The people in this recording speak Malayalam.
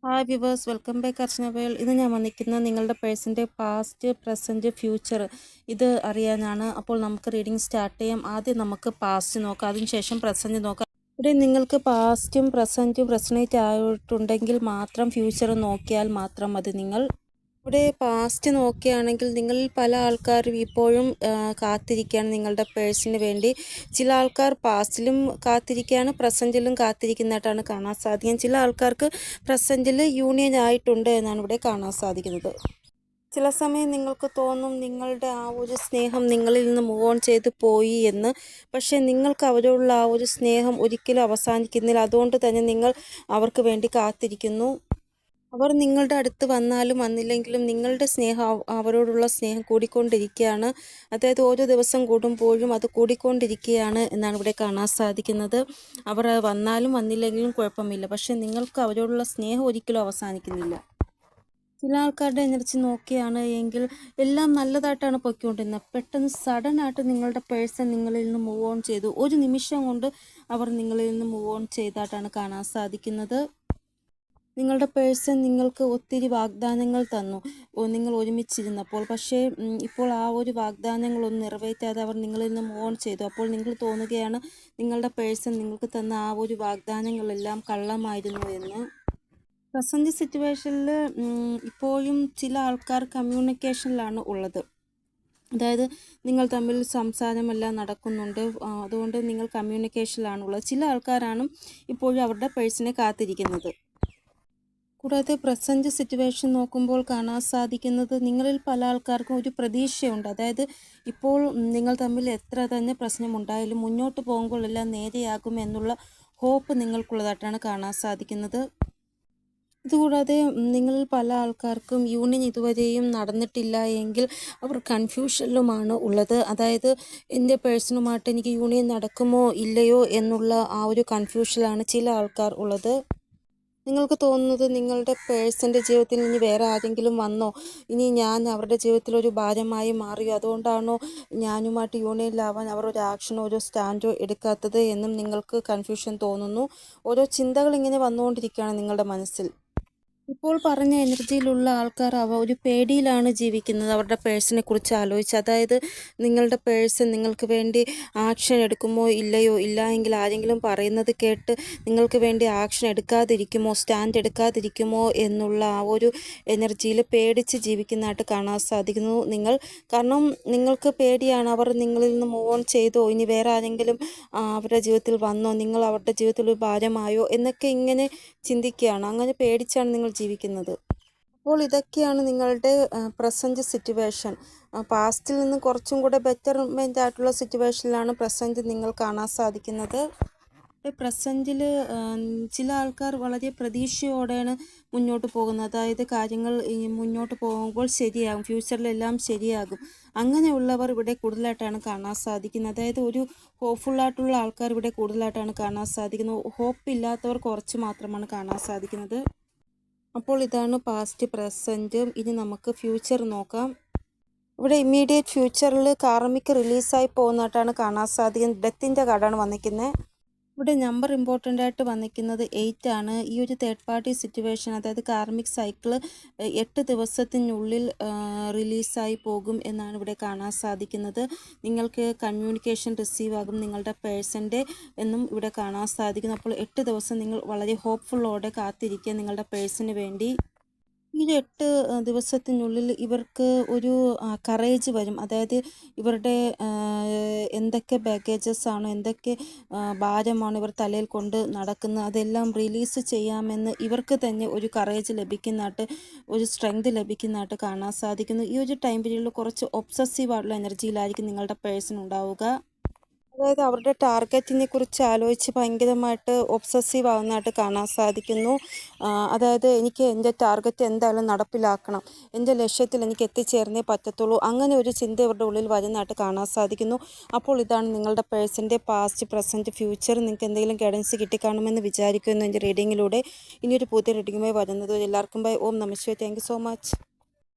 ഹായ് വ്യൂവേഴ്സ്, വെൽക്കം ബാക്ക് അർച്ചന വേൾ. ഇത് ഞാൻ വന്നിരിക്കുന്നത് നിങ്ങളുടെ പേഴ്സൻ്റെ പാസ്റ്റ്, പ്രസൻറ്റ്, ഫ്യൂച്ചർ ഇത് അറിയാനാണ്. അപ്പോൾ നമുക്ക് റീഡിങ് സ്റ്റാർട്ട് ചെയ്യാം. ആദ്യം നമുക്ക് പാസ്റ്റ് നോക്കാം, അതിനുശേഷം പ്രസൻറ്റ് നോക്കാം. ഇവിടെ നിങ്ങൾക്ക് പാസ്റ്റും പ്രസൻറ്റും റെസണേറ്റ് ആയിട്ടുണ്ടെങ്കിൽ മാത്രം ഫ്യൂച്ചർ നോക്കിയാൽ മാത്രം മതി. ഇവിടെ പാസ്റ്റ് നോക്കുകയാണെങ്കിൽ നിങ്ങളിൽ പല ആൾക്കാരും ഇപ്പോഴും കാത്തിരിക്കുകയാണ് നിങ്ങളുടെ പേഴ്സിന് വേണ്ടി. ചില ആൾക്കാർ പാസ്റ്റിലും കാത്തിരിക്കുകയാണ്, പ്രസൻറ്റിലും കാത്തിരിക്കുന്നതായിട്ടാണ് കാണാൻ സാധിക്കുന്നത്. ചില ആൾക്കാർക്ക് പ്രസൻറ്റിൽ യൂണിയൻ ആയിട്ടുണ്ട് എന്നാണ് ഇവിടെ കാണാൻ സാധിക്കുന്നത്. ചില സമയം നിങ്ങൾക്ക് തോന്നും നിങ്ങളുടെ ആ ഒരു സ്നേഹം നിങ്ങളിൽ നിന്ന് മൂവ് ഓൺ ചെയ്ത് പോയി എന്ന്. പക്ഷേ നിങ്ങൾക്ക് അവരോടുള്ള ആ ഒരു സ്നേഹം ഒരിക്കലും അവസാനിക്കുന്നില്ല. അതുകൊണ്ട് തന്നെ നിങ്ങൾ അവർക്ക് വേണ്ടി കാത്തിരിക്കുന്നു. അവർ നിങ്ങളുടെ അടുത്ത് വന്നാലും വന്നില്ലെങ്കിലും നിങ്ങളുടെ സ്നേഹം, അവരോടുള്ള സ്നേഹം കൂടിക്കൊണ്ടിരിക്കുകയാണ്. അതായത് ഓരോ ദിവസം കൂടുമ്പോഴും അത് കൂടിക്കൊണ്ടിരിക്കുകയാണ് എന്നാണ് ഇവിടെ കാണാൻ സാധിക്കുന്നത്. അവർ വന്നാലും വന്നില്ലെങ്കിലും കുഴപ്പമില്ല, പക്ഷേ നിങ്ങൾക്ക് അവരോടുള്ള സ്നേഹം ഒരിക്കലും അവസാനിക്കുന്നില്ല. ചില ആൾക്കാരുടെ എനർജി നോക്കുകയാണ് എങ്കിൽ എല്ലാം നല്ലതായിട്ടാണ് പൊയ്ക്കൊണ്ടിരുന്നത്. പെട്ടെന്ന് സഡനായിട്ട് നിങ്ങളുടെ പേഴ്സൺ നിങ്ങളിൽ നിന്ന് മൂവ് ഓൺ ചെയ്തു. ഒരു നിമിഷം കൊണ്ട് അവർ നിങ്ങളിൽ നിന്ന് മൂവ് ഓൺ ചെയ്തതായിട്ടാണ് കാണാൻ സാധിക്കുന്നത്. നിങ്ങളുടെ പേഴ്സൺ നിങ്ങൾക്ക് ഒത്തിരി വാഗ്ദാനങ്ങൾ തന്നു നിങ്ങൾ ഒരുമിച്ചിരുന്നപ്പോൾ. പക്ഷേ ഇപ്പോൾ ആ ഒരു വാഗ്ദാനങ്ങളൊന്നും നിറവേറ്റാതെ അവർ നിങ്ങളിൽ നിന്ന് മൂവ് ഓൺ ചെയ്തു. അപ്പോൾ നിങ്ങൾ തോന്നുകയാണ് നിങ്ങളുടെ പേഴ്സൺ നിങ്ങൾക്ക് തന്ന ആ ഒരു വാഗ്ദാനങ്ങളെല്ലാം കള്ളമായിരുന്നു എന്ന്. പ്രസൻറ്റ് സിറ്റുവേഷനിൽ ഇപ്പോഴും ചില ആൾക്കാർ കമ്മ്യൂണിക്കേഷനിലാണ് ഉള്ളത്. അതായത് നിങ്ങൾ തമ്മിൽ സംസാരമെല്ലാം നടക്കുന്നുണ്ട്, അതുകൊണ്ട് നിങ്ങൾ കമ്മ്യൂണിക്കേഷനിലാണുള്ളത്. ചില ആൾക്കാരാണ് ഇപ്പോഴും അവരുടെ പേഴ്സണെ കാത്തിരിക്കുന്നത്. കൂടാതെ പ്രസൻറ്റ് സിറ്റുവേഷൻ നോക്കുമ്പോൾ കാണാൻ സാധിക്കുന്നത് നിങ്ങളിൽ പല ആൾക്കാർക്കും ഒരു പ്രതീക്ഷയുണ്ട്. അതായത് ഇപ്പോൾ നിങ്ങൾ തമ്മിൽ എത്ര തന്നെ പ്രശ്നമുണ്ടായാലും മുന്നോട്ട് പോകുമ്പോൾ എല്ലാം നേരെയാകുമെന്നുള്ള ഹോപ്പ് നിങ്ങൾക്കുള്ളതായിട്ടാണ് കാണാൻ സാധിക്കുന്നത്. ഇതുകൂടാതെ നിങ്ങളിൽ പല ആൾക്കാർക്കും യൂണിയൻ ഇതുവരെയും നടന്നിട്ടില്ല എങ്കിൽ അവർ കൺഫ്യൂഷനിലുമാണ് ഉള്ളത്. അതായത് എൻ്റെ പേഴ്സണുമായിട്ട് എനിക്ക് യൂണിയൻ നടക്കുമോ ഇല്ലയോ എന്നുള്ള ആ ഒരു കൺഫ്യൂഷനിലാണ് ചില ആൾക്കാർ ഉള്ളത്. നിങ്ങൾക്ക് തോന്നുന്നത് നിങ്ങളുടെ പേഴ്സൻ്റെ ജീവിതത്തിൽ ഇനി വേറെ ആരെങ്കിലും വന്നോ, ഇനി ഞാൻ അവരുടെ ജീവിതത്തിൽ ഒരു ഭാരമായി മാറിയോ, അതുകൊണ്ടാണോ ഞാനുമായിട്ട് യൂണിയനിലാവാൻ അവർ ഒരു ആക്ഷനോ ഒരു സ്റ്റാൻഡോ എടുക്കാത്തത് എന്നും നിങ്ങൾക്ക് കൺഫ്യൂഷൻ തോന്നുന്നു. ഓരോ ചിന്തകൾ ഇങ്ങനെ വന്നുകൊണ്ടിരിക്കുകയാണ് നിങ്ങളുടെ മനസ്സിൽ. ഇപ്പോൾ പറഞ്ഞ എനർജിയിലുള്ള ആൾക്കാർ ഒരു പേടിയിലാണ് ജീവിക്കുന്നത് അവരുടെ പേഴ്സണെ കുറിച്ച് ആലോചിച്ച്. അതായത് നിങ്ങളുടെ പേഴ്സൺ നിങ്ങൾക്ക് വേണ്ടി ആക്ഷൻ എടുക്കുമോ ഇല്ലയോ, ഇല്ല എങ്കിൽ ആരെങ്കിലും പറയുന്നത് കേട്ട് നിങ്ങൾക്ക് വേണ്ടി ആക്ഷൻ എടുക്കാതിരിക്കുമോ, സ്റ്റാൻഡ് എടുക്കാതിരിക്കുമോ എന്നുള്ള ആ ഒരു എനർജിയിൽ പേടിച്ച് ജീവിക്കുന്നതായിട്ട് കാണാൻ സാധിക്കുന്നു നിങ്ങൾ. കാരണം നിങ്ങൾക്ക് പേടിയാണ് അവർ നിങ്ങളിൽ നിന്ന് മൂവ് ഓൺ ചെയ്തോ, ഇനി വേറെ ആരെങ്കിലും അവരുടെ ജീവിതത്തിൽ വന്നോ, നിങ്ങൾ അവരുടെ ജീവിതത്തിൽ ഒരു ഭാരമായോ എന്നൊക്കെ ഇങ്ങനെ ചിന്തിക്കുകയാണ്. അങ്ങനെ പേടിച്ചാണ് നിങ്ങൾ ജീവിക്കുന്നത്. അപ്പോൾ ഇതൊക്കെയാണ് നിങ്ങളുടെ പ്രസൻറ്റ് സിറ്റുവേഷൻ. പാസ്റ്റിൽ നിന്ന് കുറച്ചും കൂടെ ബെറ്റർമെൻ്റ് ആയിട്ടുള്ള സിറ്റുവേഷനിലാണ് പ്രസൻറ്റ് നിങ്ങൾ കാണാൻ സാധിക്കുന്നത്. പ്രസൻറ്റിൽ ചില ആൾക്കാർ വളരെ പ്രതീക്ഷയോടെയാണ് മുന്നോട്ട് പോകുന്നത്. അതായത് കാര്യങ്ങൾ മുന്നോട്ട് പോകുമ്പോൾ ശരിയാകും, ഫ്യൂച്ചറിലെല്ലാം ശരിയാകും. അങ്ങനെയുള്ളവർ ഇവിടെ കൂടുതലായിട്ടാണ് കാണാൻ സാധിക്കുന്നത്. അതായത് ഒരു ഹോപ്പ്ഫുള്ളായിട്ടുള്ള ആൾക്കാർ ഇവിടെ കൂടുതലായിട്ടാണ് കാണാൻ സാധിക്കുന്നത്. ഹോപ്പ് ഇല്ലാത്തവർ കുറച്ച് മാത്രമാണ് കാണാൻ സാധിക്കുന്നത്. അപ്പോൾ ഇതാണ് പാസ്റ്റ്, പ്രസൻറ്റ്. ഇനി നമുക്ക് ഫ്യൂച്ചർ നോക്കാം. ഇവിടെ ഇമ്മീഡിയറ്റ് ഫ്യൂച്ചറിൽ കാർമിക് റിലീസായി പോകുന്നതായിട്ടാണ് കാണാൻ സാധിക്കുന്നത്. ഡെത്തിൻ്റെ കാർഡാണ് വന്നിരിക്കുന്നത്. ഇവിടെ നമ്പർ ഇമ്പോർട്ടൻ്റ് ആയിട്ട് വന്നിരിക്കുന്നത് 8 ആണ്. ഈ ഒരു തേർഡ് പാർട്ടി സിറ്റുവേഷൻ, അതായത് കാർമിക് സൈക്കിൾ 8 ദിവസത്തിനുള്ളിൽ റിലീസായി പോകും എന്നാണ് ഇവിടെ കാണാൻ സാധിക്കുന്നത്. നിങ്ങൾക്ക് കമ്മ്യൂണിക്കേഷൻ റിസീവ് ആകും നിങ്ങളുടെ പേഴ്സൻ്റെ എന്നും ഇവിടെ കാണാൻ സാധിക്കുന്നു. അപ്പോൾ 8 ദിവസം നിങ്ങൾ വളരെ ഹോപ്പ്ഫുള്ളോടെ കാത്തിരിക്കുക നിങ്ങളുടെ പേഴ്സന് വേണ്ടി. ഈ 8 ദിവസത്തിനുള്ളിൽ ഇവർക്ക് ഒരു കറേജ് വരും. അതായത് ഇവരുടെ എന്തൊക്കെ ബാഗേജസ് ആണോ, എന്തൊക്കെ ഭാരമാണ് ഇവർ തലയിൽ കൊണ്ട് നടക്കുന്നത്, അതെല്ലാം റിലീസ് ചെയ്യാമെന്ന് ഇവർക്ക് തന്നെ ഒരു കറേജ് ലഭിക്കുന്നതായിട്ട്, ഒരു സ്ട്രെങ്ത് ലഭിക്കുന്നതായിട്ട് കാണാൻ സാധിക്കുന്നു. ഈ ഒരു ടൈം പീരീഡിൽ കുറച്ച് ഒബ്സസീവ് ആയിട്ടുള്ള എനർജിയിലായിരിക്കും നിങ്ങളുടെ പേഴ്സൺ ഉണ്ടാവുക. അതായത് അവരുടെ ടാർഗറ്റിനെ കുറിച്ച് ആലോചിച്ച് ഭയങ്കരമായിട്ട് ഒബ്സസീവ് ആവുന്നതായിട്ട് കാണാൻ സാധിക്കുന്നു. അതായത് എനിക്ക് എൻ്റെ ടാർഗറ്റ് എന്തായാലും നടപ്പിലാക്കണം, എൻ്റെ ലക്ഷ്യത്തിൽ എനിക്ക് എത്തിച്ചേർന്നേ പറ്റത്തുള്ളൂ, അങ്ങനെ ഒരു ചിന്ത ഇവരുടെ ഉള്ളിൽ വരുന്നതായിട്ട് കാണാൻ സാധിക്കുന്നു. അപ്പോൾ ഇതാണ് നിങ്ങളുടെ പേഴ്സൻ്റെ പാസ്റ്റ്, പ്രസൻറ്റ്, ഫ്യൂച്ചർ. നിങ്ങൾക്ക് എന്തെങ്കിലും ഗൈഡൻസ് കിട്ടിക്കാണുമെന്ന് വിചാരിക്കുന്നു എൻ്റെ റീഡിങ്ങിലൂടെ. ഇനിയൊരു പുതിയ റീഡിങ്ങുമായി വരുന്നത് എല്ലാവർക്കും ബൈ. ഓം നമഃ ശിവായ. Thank you so much.